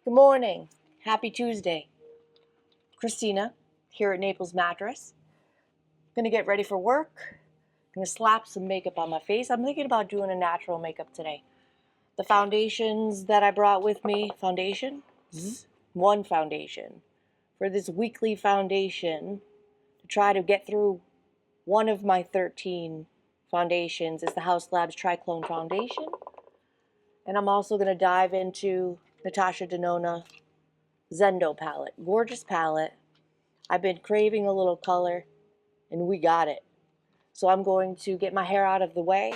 Good morning. Happy Tuesday. Christina here at Naples Mattress. Gonna get ready for work. Gonna slap some makeup on my face. I'm thinking about doing a natural makeup today. The foundations that I brought with me, one foundation. For this weekly foundation, to try to get through one of my 13 foundations is the House Labs Triclone Foundation. And I'm also gonna dive into Natasha Denona Zendo palette. Gorgeous palette. I've been craving a little color, and we got it. So I'm going to get my hair out of the way,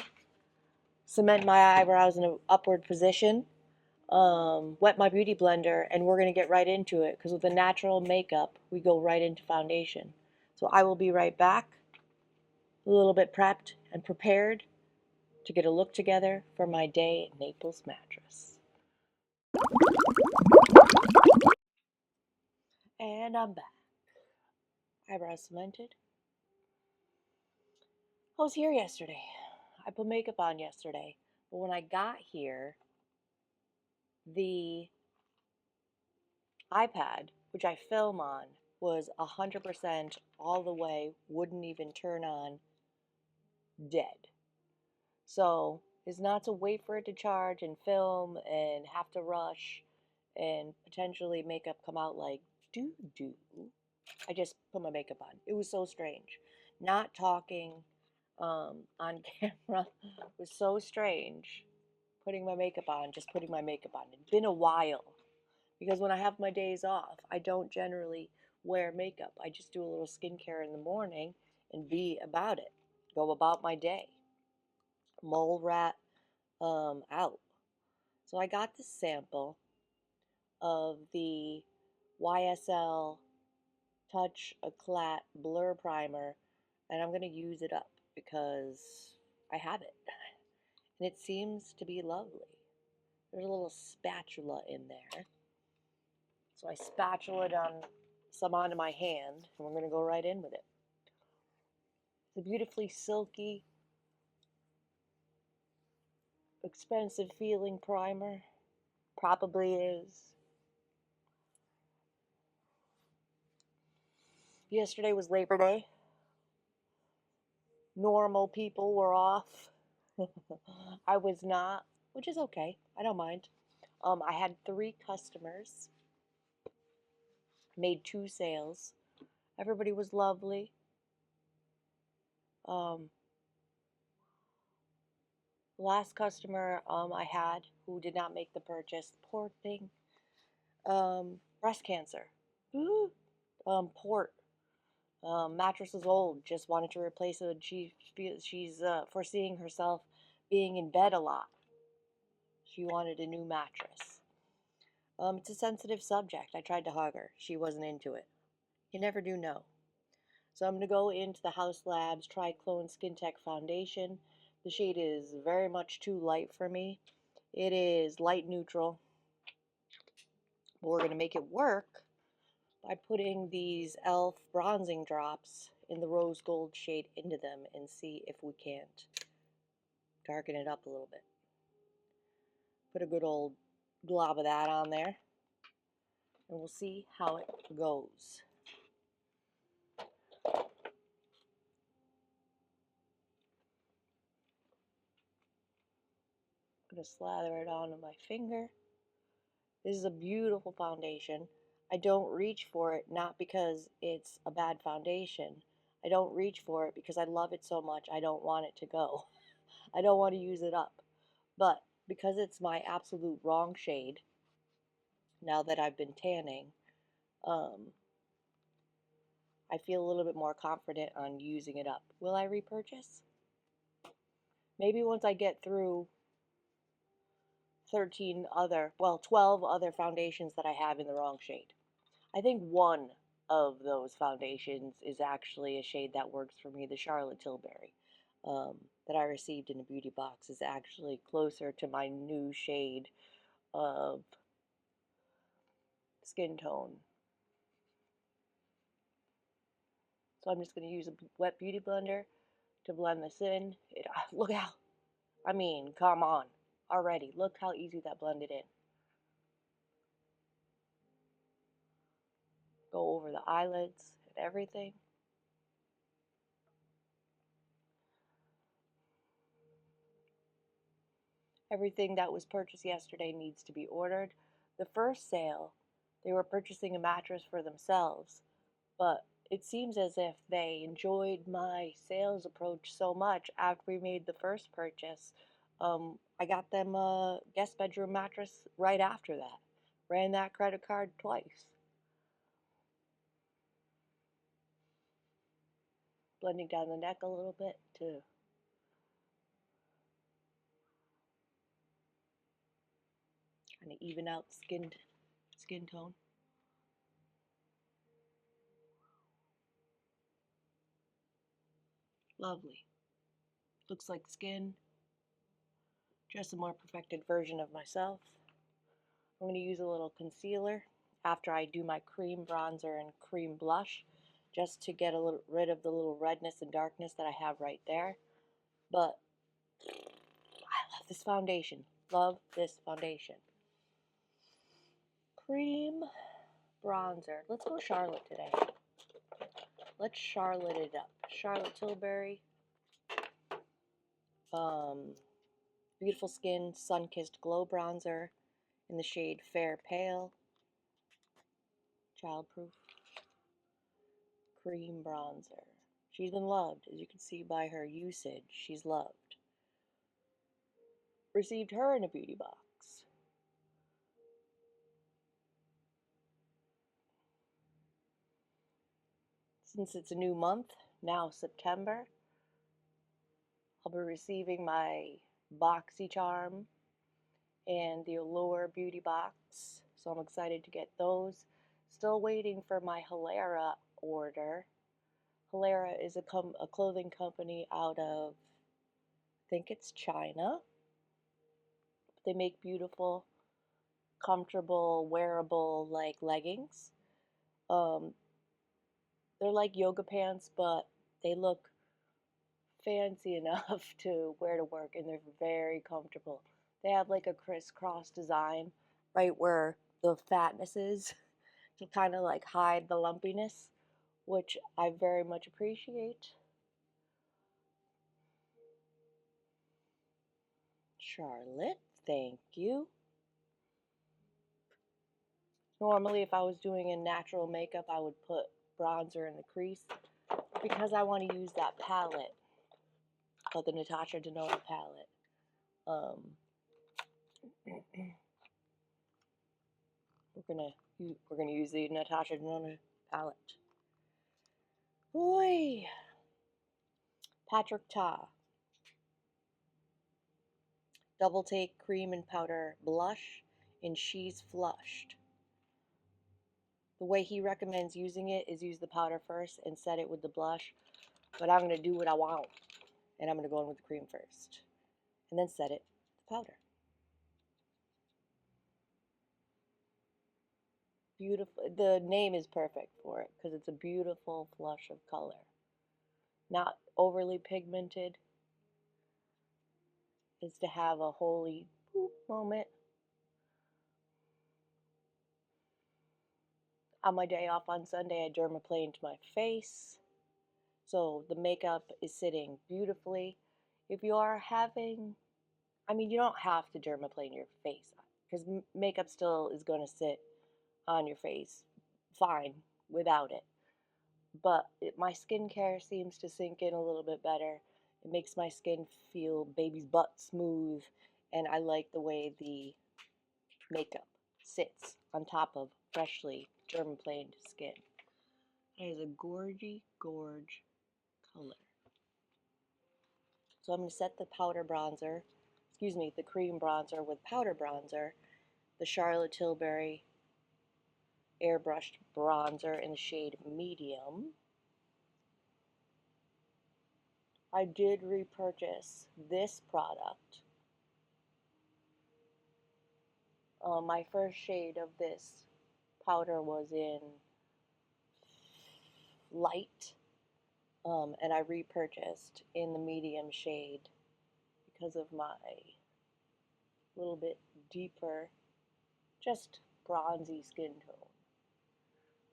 cement my eyebrows in an upward position, wet my beauty blender, and we're going to get right into it, because with the natural makeup, we go right into foundation. So I will be right back, a little bit prepped and prepared to get a look together for my day at Naples Mattress. And I'm back. Eyebrows cemented. I was here yesterday. I put makeup on yesterday. But when I got here, the iPad, which I film on, was 100% all the way, wouldn't even turn on, dead. So it's not to wait for it to charge and film and have to rush and potentially makeup come out like doo-doo. I just put my makeup on. It was so strange. Not talking on camera was so strange. Putting my makeup on, just putting my makeup on. It's been a while. Because when I have my days off, I don't generally wear makeup. I just do a little skincare in the morning and be about it. Go about my day. Mole rat out. So I got this sample of the YSL Touch Eclat Blur Primer, and I'm going to use it up because I have it. And it seems to be lovely. There's a little spatula in there. So I spatula it on some onto my hand, and we're going to go right in with it. It's a beautifully silky, expensive feeling primer. Probably is. Yesterday was Labor Day. Normal people were off. I was not, which is okay. I don't mind. I had 3 customers, made 2 sales. Everybody was lovely. Last customer I had who did not make the purchase, poor thing, breast cancer. Port. Mattress is old, just wanted to replace it. She's foreseeing herself being in bed a lot. She wanted a new mattress. It's a sensitive subject. I tried to hug her. She wasn't into it. You never do know. So I'm going to go into the House Labs Triclone Skin Tech Foundation. The shade is very much too light for me. It is light neutral. But we're going to make it work by putting these e.l.f. bronzing drops in the rose gold shade into them and see if we can't darken it up a little bit. Put a good old glob of that on there, and we'll see how it goes. I'm going to slather it onto my finger. This is a beautiful foundation. I don't reach for it, not because it's a bad foundation. I don't reach for it because I love it so much I don't want it to go. I don't want to use it up. But because it's my absolute wrong shade, now that I've been tanning, I feel a little bit more confident on using it up. Will I repurchase? Maybe once I get through 12 other foundations that I have in the wrong shade. I think one of those foundations is actually a shade that works for me, the Charlotte Tilbury, that I received in a beauty box is actually closer to my new shade of skin tone. So I'm just going to use a wet beauty blender to blend this in. Look how, come on, already. Look how easy that blended in. go over the eyelids and everything. Everything that was purchased yesterday needs to be ordered. The first sale, they were purchasing a mattress for themselves, but it seems as if they enjoyed my sales approach so much after we made the first purchase. I got them a guest bedroom mattress right after that. Ran that credit card twice. Blending down the neck a little bit to kind of even out skin tone. Lovely. Looks like skin. Just a more perfected version of myself. I'm going to use a little concealer after I do my cream bronzer and cream blush, just to get rid of the little redness and darkness that I have right there. But I love this foundation. Love this foundation. Cream bronzer. Let's go Charlotte today. Let's Charlotte it up. Charlotte Tilbury. Beautiful Skin Sun-Kissed Glow Bronzer in the shade Fair Pale. Childproof. Cream bronzer. She's been loved, as you can see by her usage. She's loved. Received her in a beauty box. Since it's a new month, now September, I'll be receiving my BoxyCharm and the Allure beauty box, so I'm excited to get those. Still waiting for my Hilera order. Hilera is a clothing company out of, I think it's China. They make beautiful, comfortable, wearable like leggings. They're like yoga pants, but they look fancy enough to wear to work, and they're very comfortable. They have like a crisscross design right where the fatness is to kind of like hide the lumpiness, which I very much appreciate. Charlotte, thank you. Normally, if I was doing a natural makeup, I would put bronzer in the crease. Because I want to use that palette, called the Natasha Denona palette. We're gonna use the Natasha Denona palette. Oi, Patrick Ta. Double Take Cream and Powder Blush in She's Flushed. The way he recommends using it is use the powder first and set it with the blush. But I'm going to do what I want. And I'm going to go in with the cream first. And then set it with the powder. Beautiful. The name is perfect for it because it's a beautiful flush of color. Not overly pigmented. It's to have a holy boop moment. On my day off on Sunday, I dermaplaned my face. So the makeup is sitting beautifully. If you are having, you don't have to dermaplane your face because makeup still is going to sit on your face fine without it. But my skincare seems to sink in a little bit better. It makes my skin feel baby's butt smooth, and I like the way the makeup sits on top of freshly dermaplaned skin. It is a gorgy gorge color. So I'm going to set the the cream bronzer with powder bronzer, the Charlotte Tilbury airbrushed bronzer in the shade medium. I did repurchase this product. My first shade of this powder was in light, and I repurchased in the medium shade because of my little bit deeper, just bronzy skin tone.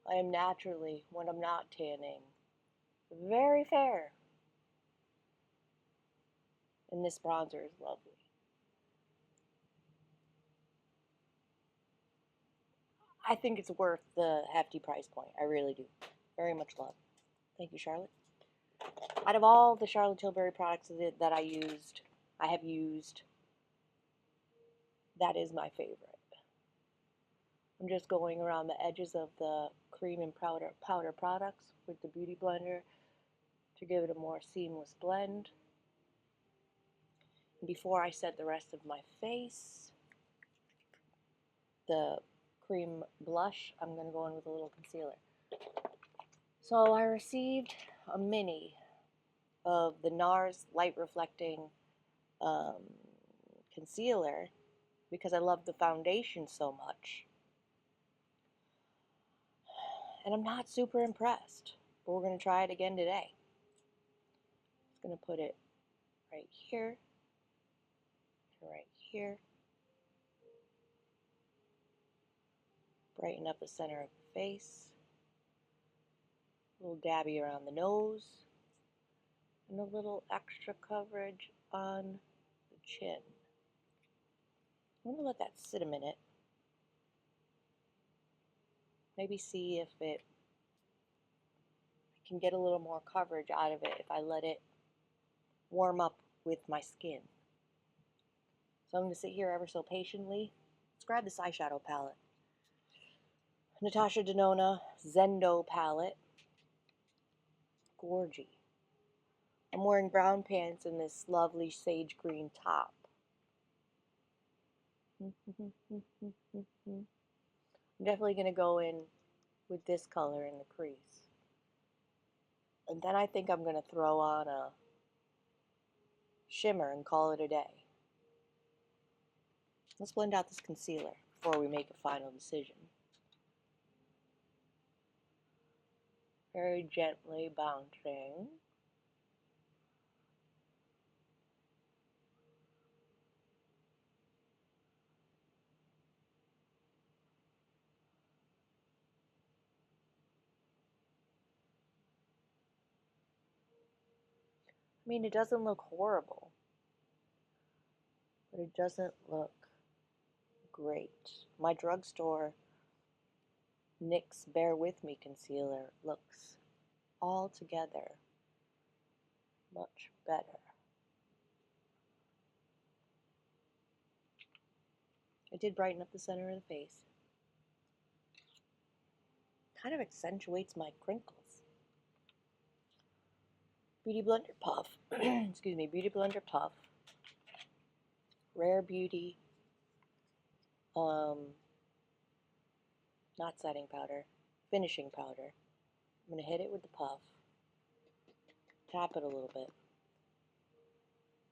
I am naturally, when I'm not tanning, very fair. And this bronzer is lovely. I think it's worth the hefty price point. I really do. Very much love. Thank you, Charlotte. Out of all the Charlotte Tilbury products that I have used, that is my favorite. I'm just going around the edges of the cream and powder products with the Beauty Blender to give it a more seamless blend. Before I set the rest of my face, the cream blush, I'm going to go in with a little concealer. So I received a mini of the NARS Light Reflecting concealer because I love the foundation so much. And I'm not super impressed, but we're going to try it again today. I'm going to put it right here, right here. Brighten up the center of the face. A little dabby around the nose. And a little extra coverage on the chin. I'm going to let that sit a minute. Maybe see if I can get a little more coverage out of it if I let it warm up with my skin. So I'm going to sit here ever so patiently. Let's grab this eyeshadow palette. Natasha Denona Zendo palette. Gorgy. I'm wearing brown pants and this lovely sage green top. I'm definitely going to go in with this color in the crease. And then I think I'm going to throw on a shimmer and call it a day. Let's blend out this concealer before we make a final decision. Very gently bouncing. I mean, it doesn't look horrible, but it doesn't look great. My drugstore NYX Bear With Me concealer looks altogether much better. I did brighten up the center of the face. Kind of accentuates my crinkles. Beauty Blender Puff. Excuse me, Beauty Blender Puff. Rare Beauty. Not setting powder. Finishing powder. I'm going to hit it with the puff. Tap it a little bit.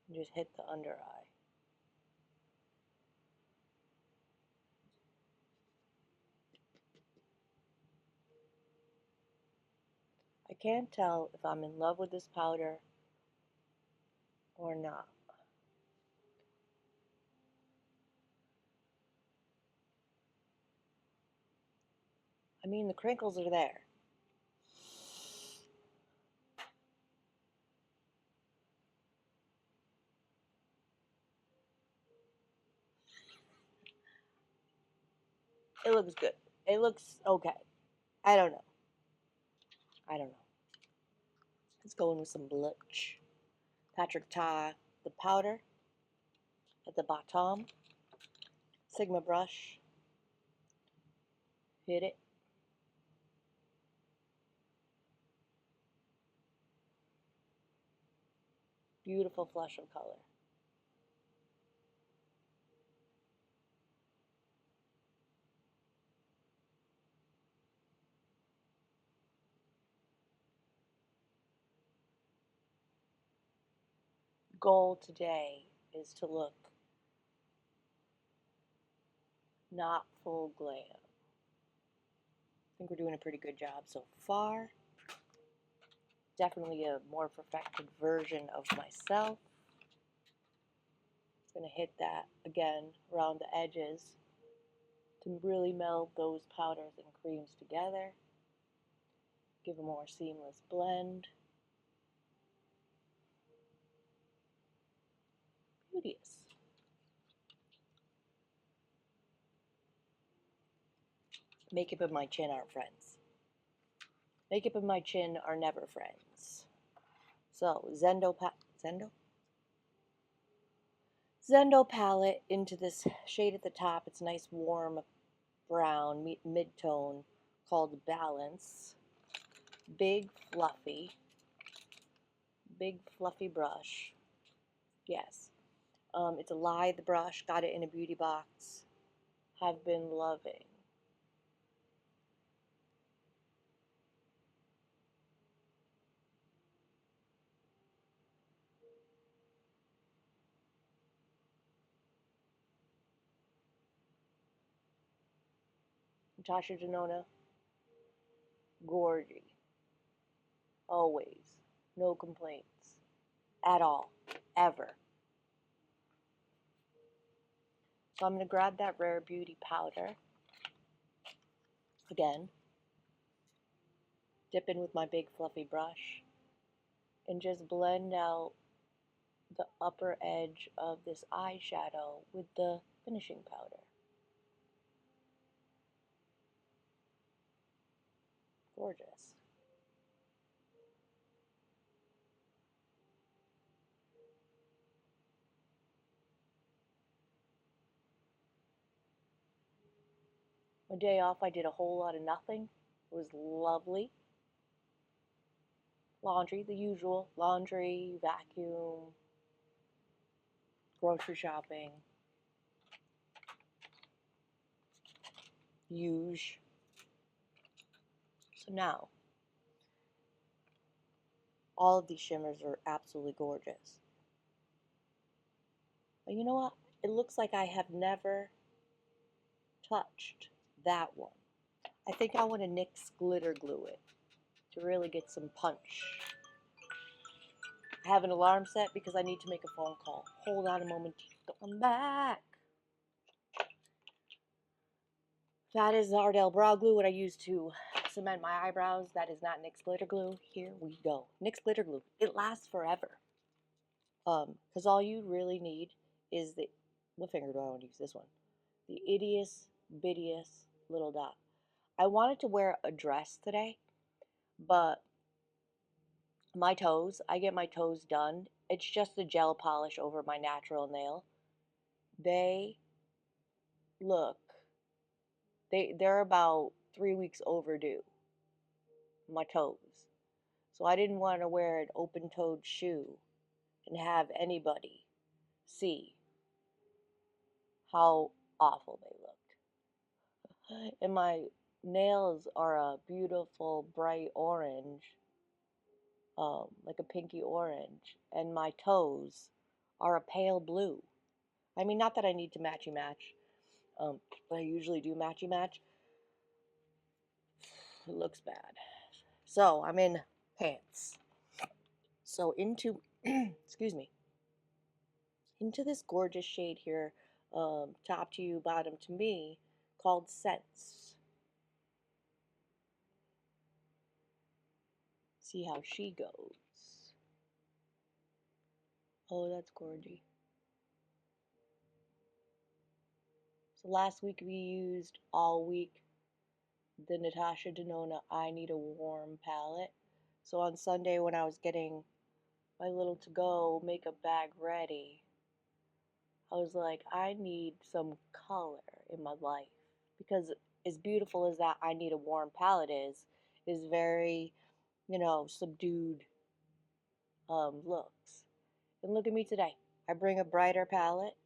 And just hit the under eye. I can't tell if I'm in love with this powder or not. I mean, the crinkles are there. It looks good. It looks okay. I don't know. Let's go in with some blush. Patrick Ta, the powder at the bottom. Sigma brush. Hit it. Beautiful flush of color. Goal today is to look not full glam. I think we're doing a pretty good job so far. Definitely a more perfected version of myself. I'm going to hit that again around the edges to really meld those powders and creams together. give a more seamless blend. Beauteous. Makeup and my chin aren't friends. Makeup and my chin are never friends. So, Zendo palette into this shade at the top. It's a nice warm brown mid-tone called Balance. Big fluffy brush. Yes. It's a lithe brush. Got it in a beauty box. Have been loving. Natasha Denona, gorgy. Always. No complaints. At all. Ever. So I'm going to grab that Rare Beauty powder. Again. Dip in with my big fluffy brush. And just blend out the upper edge of this eyeshadow with the finishing powder. Gorgeous. My day off, I did a whole lot of nothing. It was lovely. Laundry, the usual. Laundry, vacuum, grocery shopping. Huge. So now, all of these shimmers are absolutely gorgeous. But you know what? It looks like I have never touched that one. I think I want to NYX glitter glue it to really get some punch. I have an alarm set because I need to make a phone call. Hold on a moment. I'm back. That is Ardell brow glue, what I use to cement my eyebrows. That is not NYX glitter glue. Here we go. NYX glitter glue. It lasts forever. Because all you really need is the, what finger do I want to use? This one. The ittiest, bittiest little dot. I wanted to wear a dress today, but my toes, I get my toes done. It's just a gel polish over my natural nail. They look, they're about 3 weeks overdue, my toes. So I didn't want to wear an open-toed shoe and have anybody see how awful they looked. And my nails are a beautiful bright orange, like a pinky orange, and my toes are a pale blue. I mean, not that I need to matchy match, but I usually do matchy match. It looks bad. So I'm in pants. So into, excuse me, into this gorgeous shade here, top to you, bottom to me, called Sense. See how she goes. Oh, that's gorgy. So last week we used all week the Natasha Denona I Need a Warm palette. So on Sunday when I was getting my little to-go makeup bag ready, I was like, I need some color in my life. Because as beautiful as that I Need a Warm palette is very, subdued looks. And look at me today. I bring a brighter palette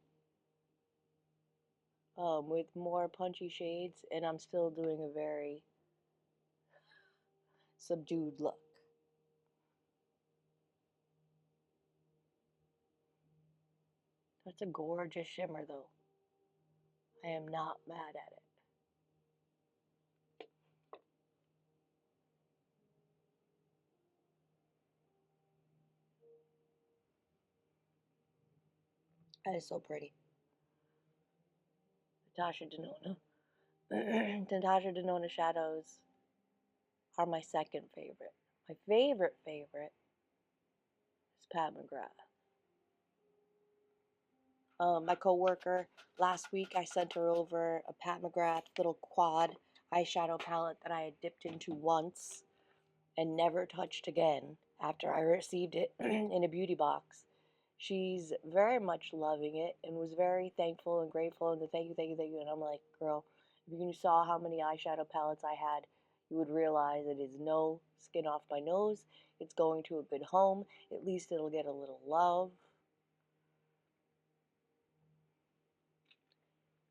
with more punchy shades, and I'm still doing a very subdued look. That's a gorgeous shimmer, though. I am not mad at it. That is so pretty. Natasha Denona. Natasha Denona shadows. are my second favorite. My favorite is Pat McGrath. My coworker, last week I sent her over a Pat McGrath little quad eyeshadow palette that I had dipped into once and never touched again after I received it in a beauty box. She's very much loving it and was very thankful and grateful and thank you. And I'm like, girl, if you saw how many eyeshadow palettes I had, you would realize it is no skin off my nose. It's going to a good home. At least it'll get a little love.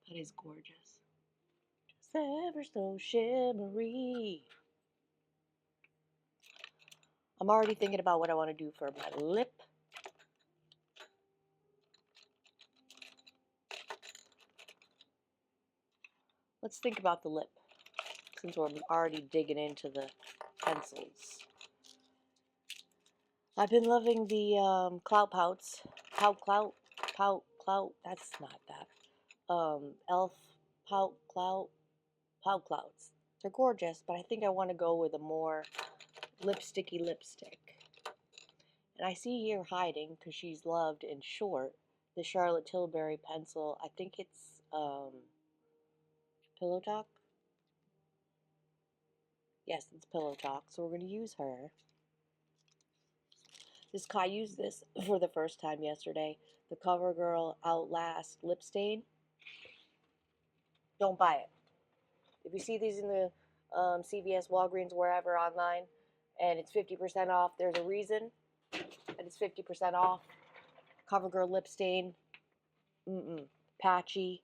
That is gorgeous. Just ever so shimmery. I'm already thinking about what I want to do for my lip. Let's think about the lip, since we're already digging into the pencils. I've been loving the Clout Pouts. Pout, that's not that. Elf Pout Clouts. They're gorgeous, but I think I want to go with a more lipsticky lipstick. And I see here hiding, because she's loved and short, the Charlotte Tilbury pencil. I think it's Pillow Talk. Yes, it's Pillow Talk, so we're going to use her. I used this for the first time yesterday. The CoverGirl Outlast Lip Stain. Don't buy it. If you see these in the CVS, Walgreens, wherever online, and it's 50% off, there's a reason that it's 50% off. CoverGirl Lip Stain. Patchy.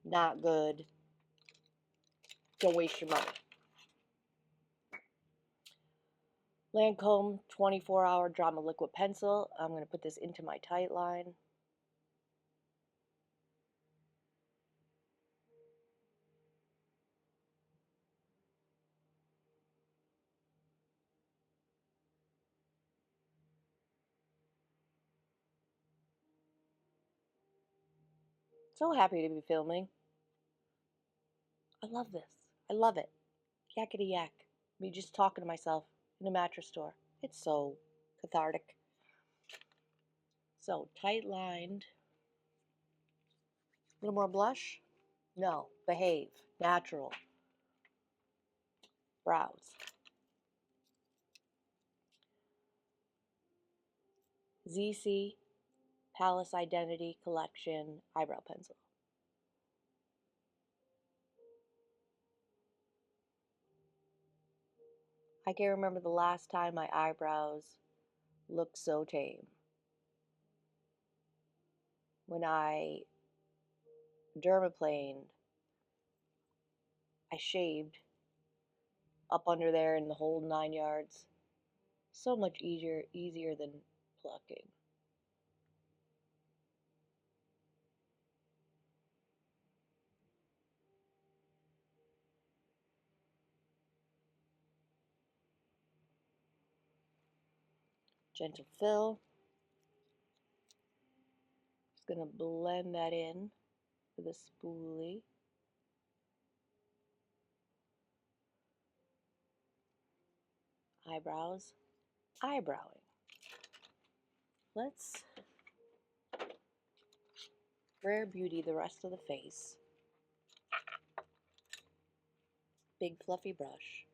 Not good. Don't waste your money. Lancome 24-hour Drama Liquid Pencil. I'm going to put this into my tight line. So happy to be filming. I love this. I love it. Yakety yak. Me just talking to myself in a mattress store. It's so cathartic. So, tight lined. A little more blush? No. Behave. Natural. Brows. Zeesea Palace Identity Collection Eyebrow Pencil. I can't remember the last time my eyebrows looked so tame. When I dermaplaned, I shaved up under there in the whole 9 yards. So much easier than plucking. Gentle fill. Just gonna blend that in with a spoolie. Eyebrows. Eyebrowing. Let's Rare Beauty the rest of the face. Big fluffy brush.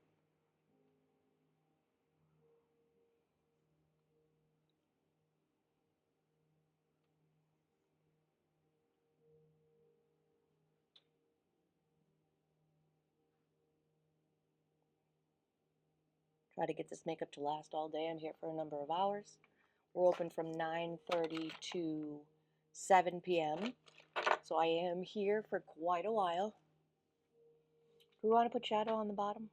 Try to get this makeup to last all day. I'm here for a number of hours. We're open from 9:30 to 7 p.m. So I am here for quite a while. Do we want to put shadow on the bottom?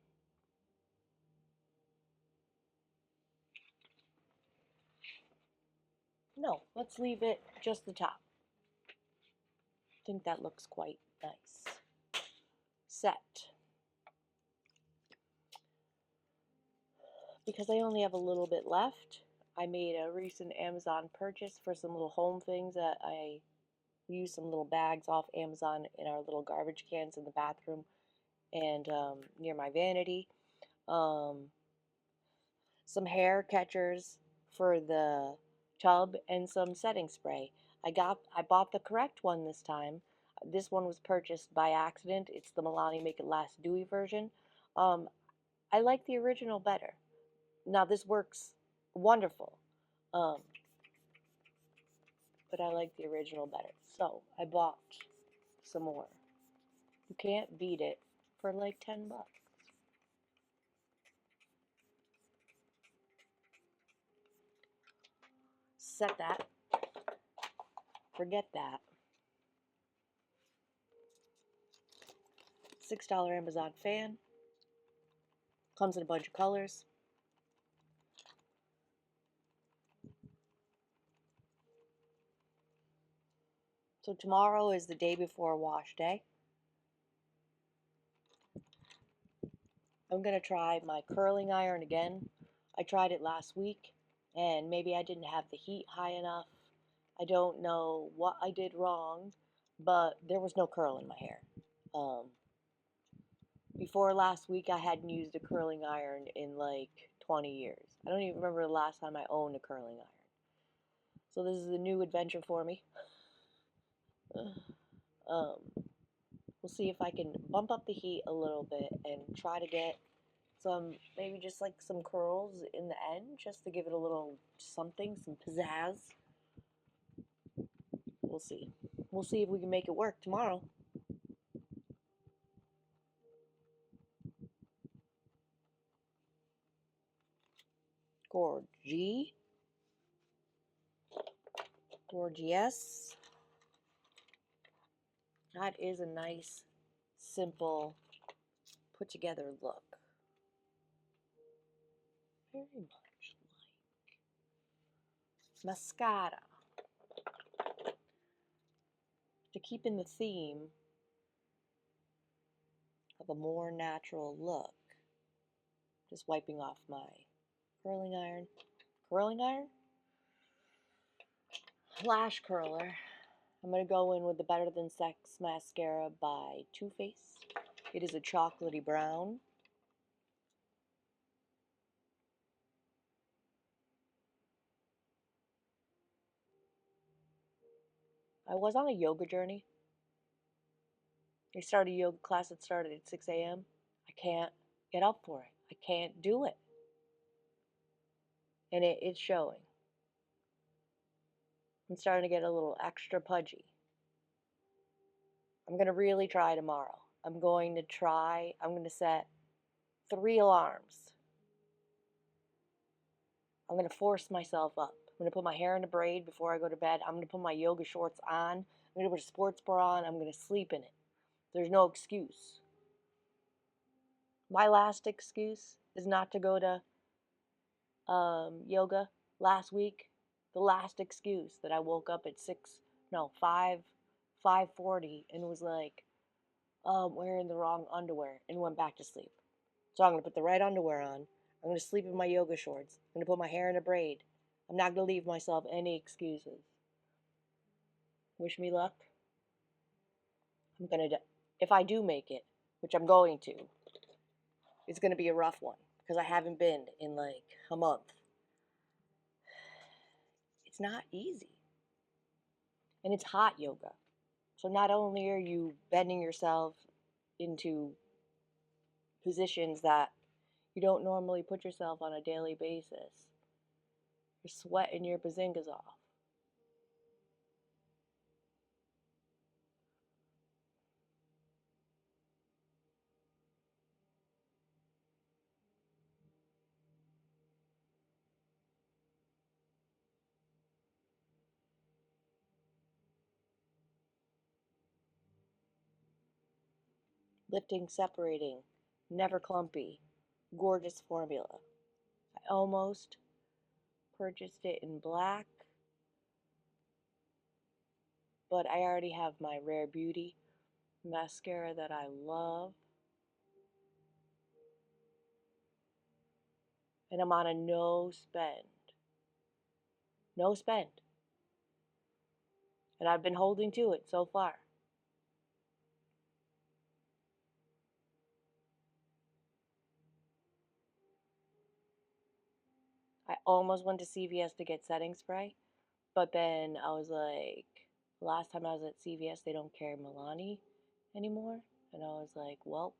No, let's leave it just the top. I think that looks quite nice. Set. Because I only have a little bit left, I made a recent Amazon purchase for some little home things that I used some little bags off Amazon in our little garbage cans in the bathroom and near my vanity. some hair catchers for the tub, and some setting spray. I bought the correct one this time. This one was purchased by accident. It's the Milani Make It Last Dewy version. Um, I like the original better. Now this works wonderful, um, but I like the original better. So I bought some more. You can't beat it for like $10. Set that. Forget that. $6 Amazon fan. Comes in a bunch of colors. So tomorrow is the day before wash day. I'm going to try my curling iron again. I tried it last week, and maybe I didn't have the heat high enough. I don't know what I did wrong, but there was no curl in my hair. Before last week, I hadn't used a curling iron in like 20 years. I don't even remember the last time I owned a curling iron. So this is a new adventure for me. Um, we'll see if I can bump up the heat a little bit and try to get some, maybe just like some curls in the end, just to give it a little something, some pizzazz. We'll see. We'll see if we can make it work tomorrow. Gorgeous. That is a nice, simple, put together look. Very much like mascara. To keep in the theme of a more natural look, just wiping off my curling iron. Curling iron? Lash curler. I'm going to go in with the Better Than Sex mascara by Too Faced. It is a chocolatey brown. I was on a yoga journey. I started a yoga class that started at 6 a.m. I can't get up for it. I can't do it. And it's showing. I'm starting to get a little extra pudgy. I'm going to really try tomorrow. I'm going to set 3 alarms. I'm going to force myself up. I'm going to put my hair in a braid before I go to bed. I'm going to put my yoga shorts on. I'm going to put a sports bra on. I'm going to sleep in it. There's no excuse. My last excuse is not to go to yoga last week. The last excuse that I woke up at 5:40 and was like, oh, I'm wearing the wrong underwear, and went back to sleep. So I'm going to put the right underwear on. I'm going to sleep in my yoga shorts. I'm going to put my hair in a braid. I'm not going to leave myself any excuses. Wish me luck. If I do make it, which I'm going to, it's going to be a rough one because I haven't been in like a month. It's not easy. And it's hot yoga. So not only are you bending yourself into positions that you don't normally put yourself on a daily basis, you're sweating your bazingas off. Lifting, separating, never clumpy, gorgeous formula. I almost purchased it in black, but I already have my Rare Beauty mascara that I love. And I'm on a no spend. No spend. And I've been holding to it so far. almost went to CVS to get setting spray, but then I was like, last time I was at CVS, they don't carry Milani anymore. And I was like, well,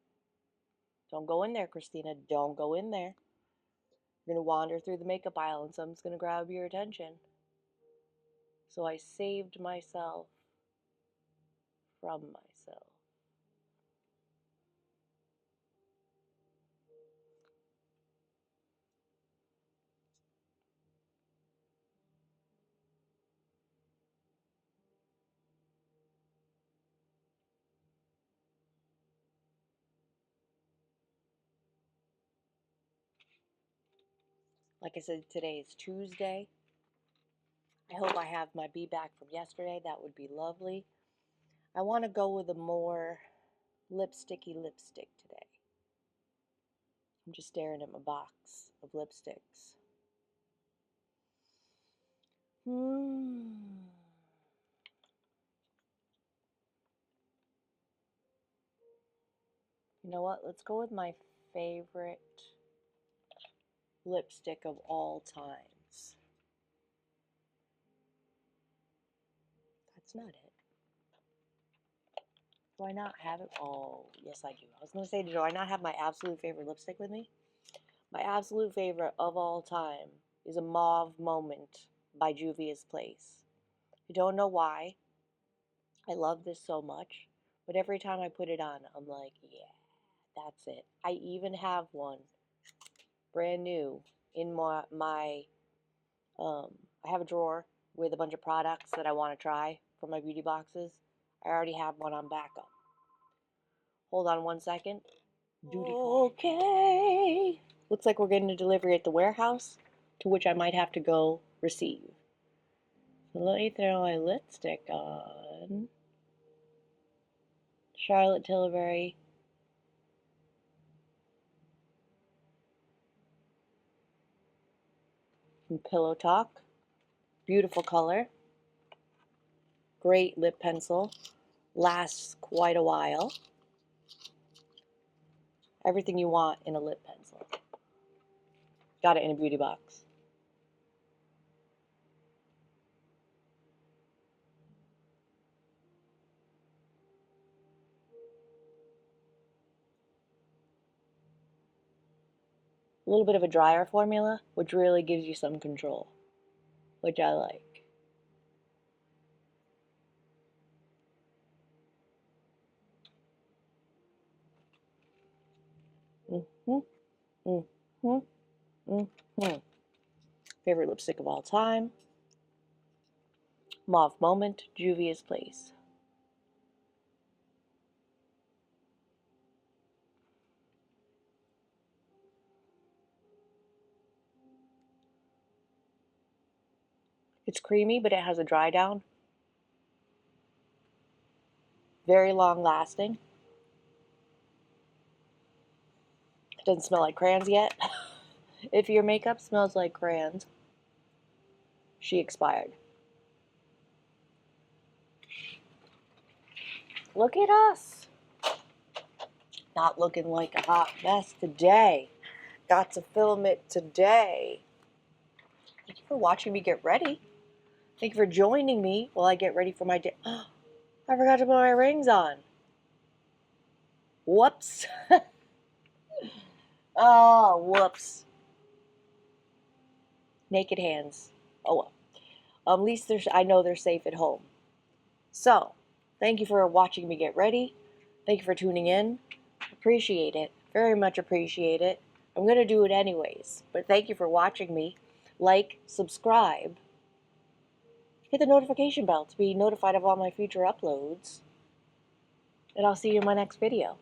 don't go in there, Christina. Don't go in there. You're going to wander through the makeup aisle and something's going to grab your attention. So I saved myself from myself. Like I said, today is Tuesday. I hope I have my bee back from yesterday. That would be lovely. I want to go with a more lipsticky lipstick today. I'm just staring at my box of lipsticks. You know what? Let's go with my favorite lipstick of all times. That's not it. Do I not have it? Oh, yes I do. I was going to say, do I not have my absolute favorite lipstick with me? My absolute favorite of all time is a Mauve Moment by Juvia's Place. I don't know why. I love this so much. But every time I put it on, I'm like, yeah, that's it. I even have one brand new in I have a drawer with a bunch of products that I want to try from my beauty boxes. I already have one on backup. Hold on one second. Okay. Looks like we're getting a delivery at the warehouse, to which I might have to go receive. So let me throw my lipstick on. Charlotte Tilbury. From Pillow Talk. Beautiful color. Great lip pencil. Lasts quite a while. Everything you want in a lip pencil. Got it in a beauty box. A little bit of a drier formula, which really gives you some control, which I like. Favorite lipstick of all time. Mauve Moment, Juvia's Place. It's creamy, but it has a dry down. Very long lasting. It doesn't smell like crayons yet. If your makeup smells like crayons, she expired. Look at us. Not looking like a hot mess today. Got to film it today. Thank you for watching me get ready. Thank you for joining me while I get ready for my day. I forgot to put my rings on. Whoops. Oh, whoops. Naked hands. Oh well. At least I know they're safe at home. So, thank you for watching me get ready. Thank you for tuning in. Appreciate it. Very much appreciate it. I'm going to do it anyways. But thank you for watching me. Like, subscribe. Hit the notification bell to be notified of all my future uploads. And I'll see you in my next video.